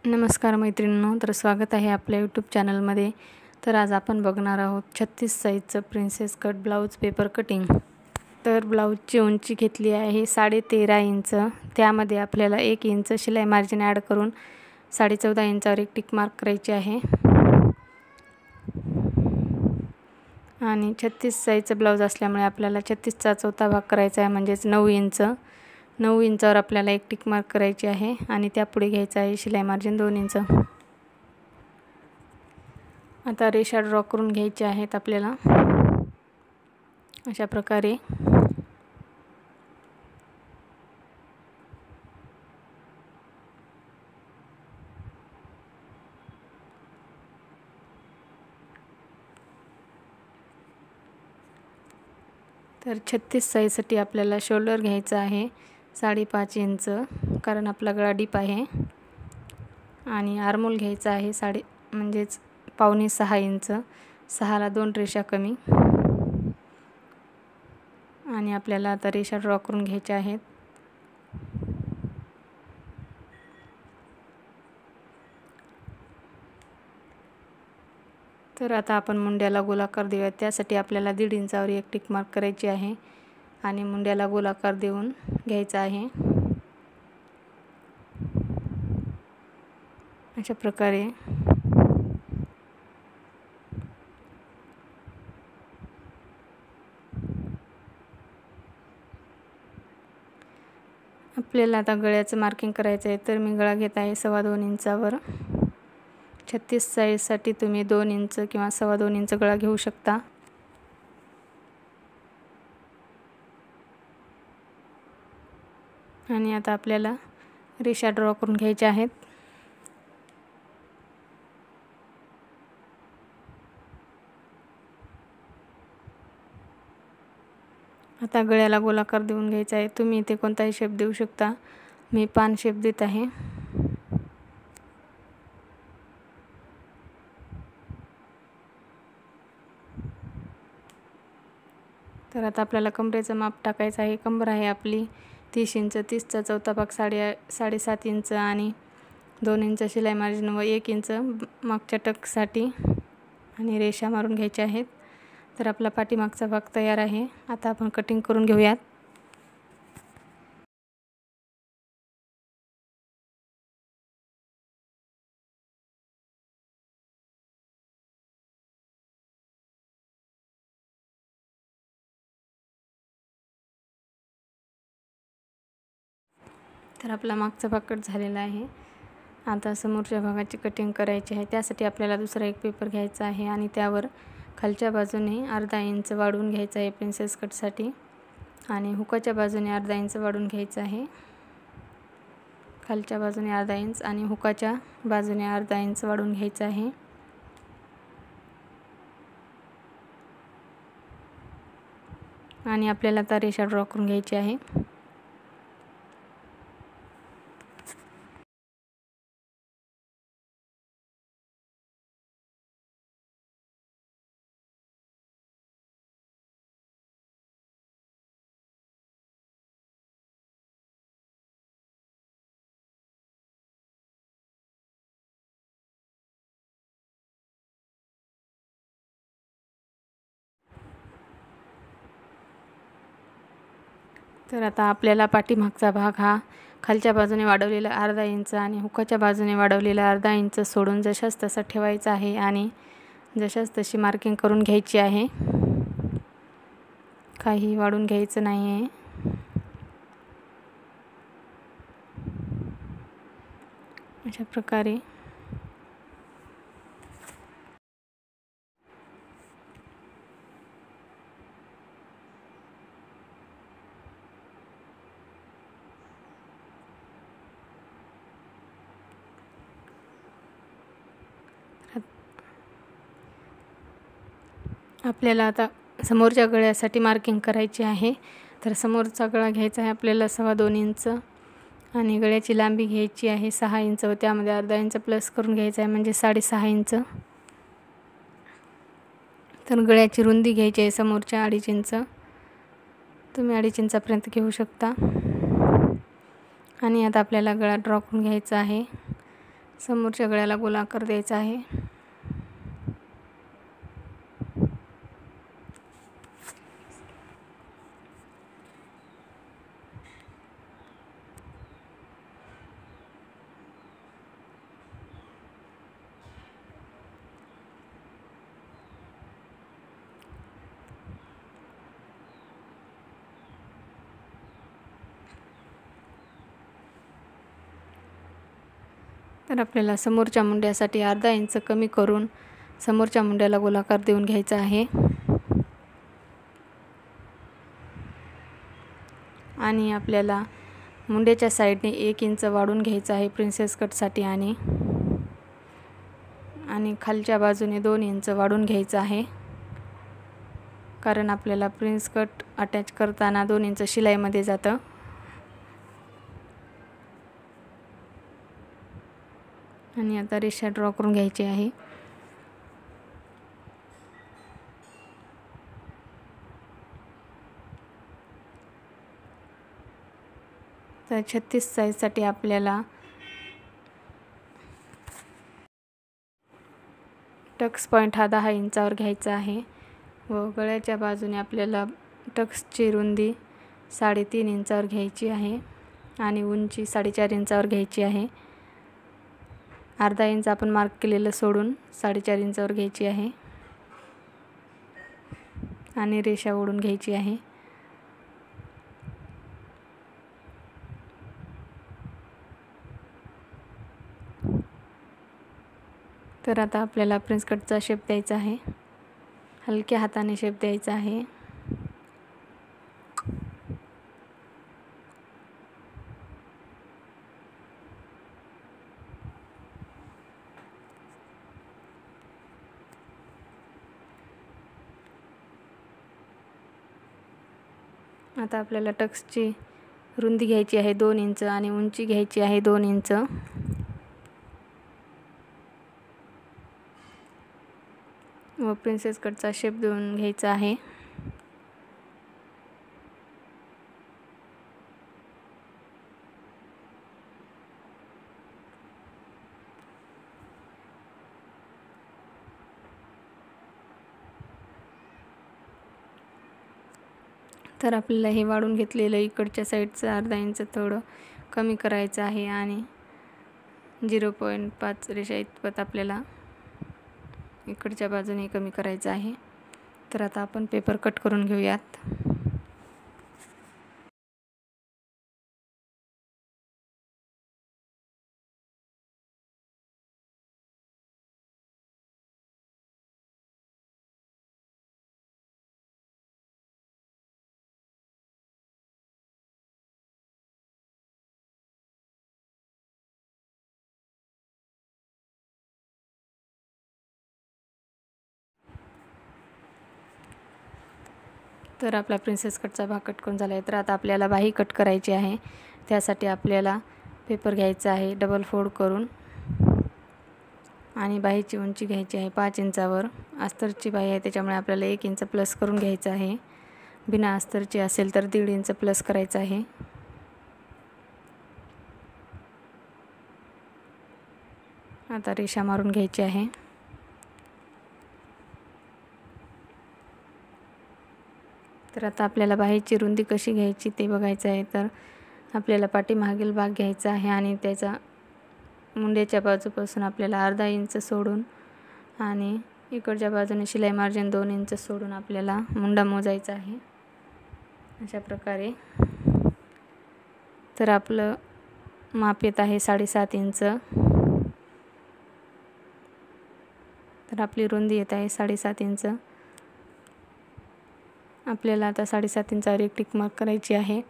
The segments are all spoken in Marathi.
नमस्कार मैत्रिणींनो, तर स्वागत आहे आपल्या यूट्यूब चॅनलमध्ये। तर आज आपण बघणार आहोत 36 साईजचं princess cut blouse paper cutting. तर ब्लाऊजची उंची घेतली आहे 13.5 इंच। त्यामध्ये आपल्याला 1 इंच शिलाई मार्जिन ॲड करून 14.5 इंचावर एक टिक मार्क करायची आहे। आणि 36 साईजचं ब्लाऊज असल्यामुळे आपल्याला 36चा चौथा भाग करायचा आहे, म्हणजेच 9 इंच। 9 इंचावर आपल्याला एक टिक मार्क करायची आहे आणि त्यापुढे घ्यायचा आहे शिलाई मार्जिन 2 इंच। आता रेषा ड्रॉ करून घ्यायची आहेत आपल्याला अशा प्रकारे। तर 36 साईजसाठी आपल्याला शोल्डर घ्यायचा आहे 5.5 इंच, कारण आपला गळा डीप आहे। आणि आर्महोल घ्यायचा आहे म्हणजेच 5.25 इंच। 6ला 2 रेषा कमी। आणि आपल्याला आता रेषा ड्रॉ करून घ्यायच्या आहेत। तर आता आपण मुंड्याला गोलाकार देऊया। त्यासाठी आपल्याला 1.5 इंचावर एक टिक मार्क करायची आहे आणि मुंड्याला गोलाकार देऊन घ्यायचा आहे अशा प्रकारे। आपल्याला आता गळ्याचं मार्किंग करायचं आहे, तर मी गळा घेत आहे 2.25 इंचावर। 36 साईजसाठी तुम्ही 2 इंच किंवा 2.25 इंच गळा घेऊ शकता। आणि आता आपल्याला रेषा ड्रॉ करून घ्यायच्या आहेत। आता गळ्याला गोलाकार देऊन घ्यायचा आहे। तुम्ही इथे कोणताही शेप देऊ शकता, मी पान शेप देत आहे। तर आता आपल्याला कमरेचं माप टाकायचं आहे। कंबर आहे आपली 30 इंच। 30चा चौथा भाग 7.5 इंच आणि 2 इंच शिलाई मार्जिन व 1 इंच मागच्या टकसाठी आणि रेषा मारून घ्यायच्या आहेत। तर आपला पाठीमागचा भाग तयार आहे। आता आपण कटिंग करून घेऊयात। तर आपला मागचा भाग कट झालेला आहे। आता समोरच्या भागाची कटिंग करायची आहे। त्यासाठी आपल्याला दुसरा एक पेपर घ्यायचा आहे आणि त्यावर खालच्या बाजूने अर्धा इंच वाढवून घ्यायचा आहे प्रिन्सेस कटसाठी, आणि हुकाच्या बाजूने अर्धा इंच वाढवून घ्यायचा आहे। खालच्या बाजूने अर्धा इंच आणि हुकाच्या बाजूने अर्धा इंच वाढवून घ्यायचा आहे। आणि आपल्याला आता रेषा ड्रॉ करून घ्यायची आहे। तर आता आपल्याला पाठीमागचा भाग हा खालच्या बाजूने वाढवलेला अर्धा इंच आणि हुकाच्या बाजूने वाढवलेला अर्धा इंच सोडून जशास तसा ठेवायचा आहे आणि जशास तशी मार्किंग करून घ्यायची आहे। काही वाढून घ्यायचं नाही आहे। अशा प्रकारे आपल्याला आता समोरच्या गळ्यासाठी मार्किंग करायची आहे। तर समोरचा गळा घ्यायचा आहे आपल्याला 2.25 इंच आणि गळ्याची लांबी घ्यायची आहे 6 इंच व त्यामध्ये अर्धा इंच प्लस करून घ्यायचा आहे, म्हणजे 6.5 इंच। तर गळ्याची रुंदी घ्यायची आहे समोरच्या 2.5 इंच। तुम्ही 2.5 इंचापर्यंत घेऊ शकता। आणि आता आपल्याला गळा ड्रॉ करून घ्यायचा आहे। समोरच्या गळ्याला गोलाकार द्यायचा आहे. तर आपल्याला समोरच्या मुंड्यासाठी अर्धा इंच कमी करून समोरच्या मुंड्याला गोलाकार देऊन घ्यायचा आहे. आणि आपल्याला मुंड्याच्या साईडने 1 इंच वाढून घ्यायचं आहे प्रिन्सेस कटसाठी. आणि खालच्या बाजूने 2 इंच वाढून घ्यायचं आहे, कारण आपल्याला प्रिन्स कट अटॅच करताना 2 इंच शिलाईमध्ये जातं. आणि आता रेषा ड्रॉ करून घ्यायची आहे. तर 36 साईजसाठी आपल्याला टक्स पॉईंट हा 10 इंचावर घ्यायचा आहे व गळ्याच्या बाजूने आपल्याला टक्सची रुंदी 3.5 इंचावर घ्यायची आहे आणि उंची 4.5 इंचावर घ्यायची आहे. अर्धा इंच आपण मार्क केलेलं सोडून 4.5 इंचावर घ्यायची आहे आणि रेषा ओढून घ्यायची आहे. तर आता आपल्याला प्रिन्स कटचा शेप द्यायचा आहे. हलक्या हाताने शेप द्यायचा आहे. आता आपल्याला टक्सची रुंदी घ्यायची आहे 2 इंच आणि उंची घ्यायची आहे 2 इंच. व प्रिन्सेस कटचा शेप देऊन घ्यायचा आहे. तर आपल्याला हे वाढून घेतलेलं इकडच्या साईडचं अर्धा इंच थोडं कमी करायचं आहे आणि 0.5 रेषा इतपत आपल्याला इकडच्या बाजूने कमी करायचं आहे. तर आता आपण पेपर कट करून घेऊयात. तर आपला प्रिन्सेस कटचा भाग कट करून झाला आहे. तर आता आपल्याला बाही कट करायची आहे. त्यासाठी आपल्याला पेपर घ्यायचा आहे डबल फोल्ड करून आणि बाहीची उंची घ्यायची आहे 5 इंचावर. अस्तरची बाही आहे त्याच्यामुळे आपल्याला 1 इंच प्लस करून घ्यायचं आहे. बिना अस्तरची असेल तर 1.5 इंच प्लस करायचं आहे. आता रेषा मारून घ्यायची आहे. तर आता आपल्याला बाहीची रुंदी कशी घ्यायची ते बघायचं आहे. तर आपल्याला पाठीमागील भाग घ्यायचा आहे आणि त्याचा मुंड्याच्या बाजूपासून आपल्याला अर्धा इंच सोडून आणि इकडच्या बाजूने शिलाई मार्जिन 2 इंच सोडून आपल्याला मुंडा मोजायचा आहे अशा प्रकारे. तर आपलं माप येत आहे 7.5 इंच. तर आपली रुंदी येत आहे 7.5 इंच. आपल्याला आता 7.5 इंचावर एक टिक मार्क करायची आहे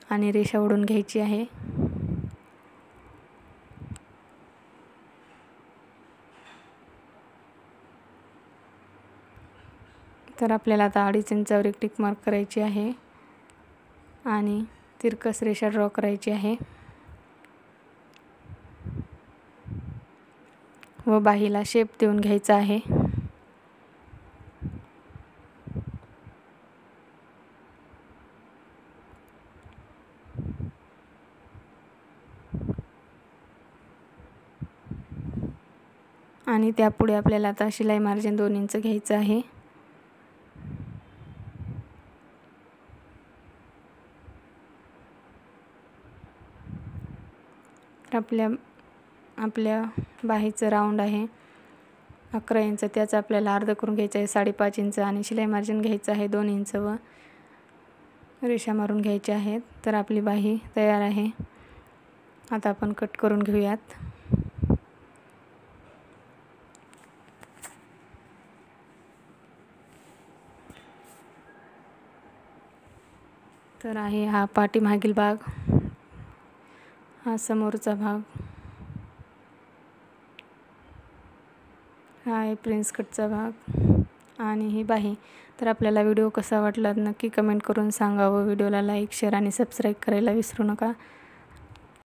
आणि रेषा ओढून घ्यायची आहे. तर आपल्याला आता 2.5 इंचावर एक टिक मार्क करायची आहे आणि तिरकस रेषा ड्रॉ करायची आहे व बाहीला शेप देऊन घ्यायचा आहे. आणि त्यापुढे आपल्याला आता शिलाई मार्जिन 2 इंच घ्यायचं आहे. आपल्या बाहीचं राऊंड आहे 11 इंच, त्याचं आपल्याला अर्ध करून घ्यायचं आहे 5.5 इंच आणि शिलाई मार्जिन घ्यायचं आहे 2 इंच व रेषा मारून घ्यायच्या आहेत. तर आपली बाही तयार आहे. आता आपण कट करून घेऊयात. तर आहे हा पाठीमागील भाग, हा समोरचा भाग, हा आहे प्रिन्स कटचा भाग आणि ही बाही. तर आपल्याला व्हिडिओ कसा वाटला नक्की कमेंट करून सांगा व व्हिडिओला लाईक, शेअर आणि सबस्क्राईब करायला विसरू नका.